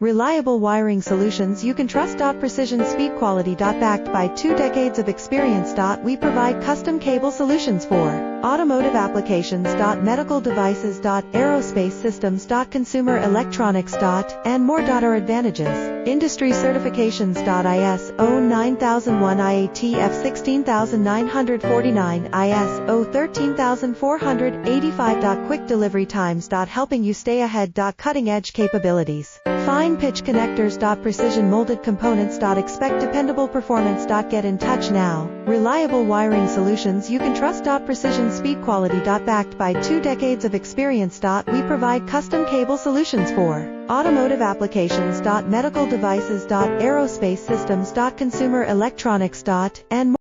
Reliable wiring solutions you can trust. Precision speed quality. Backed by 2 decades of experience. We provide custom cable solutions for automotive applications. Medical devices. Aerospace systems. Consumer electronics. And more. Our advantages: industry certifications. ISO 9001 IATF 16949, ISO 13485. Quick delivery times. Helping you stay ahead. Cutting edge capabilities. Fine pitch connectors. Precision molded components. Expect dependable performance. Get in touch now. Reliable wiring solutions you can trust. Precision speed quality. Backed by 2 decades of experience. We provide custom cable solutions for automotive applications. Medical devices. Aerospace systems. Consumer electronics. And more.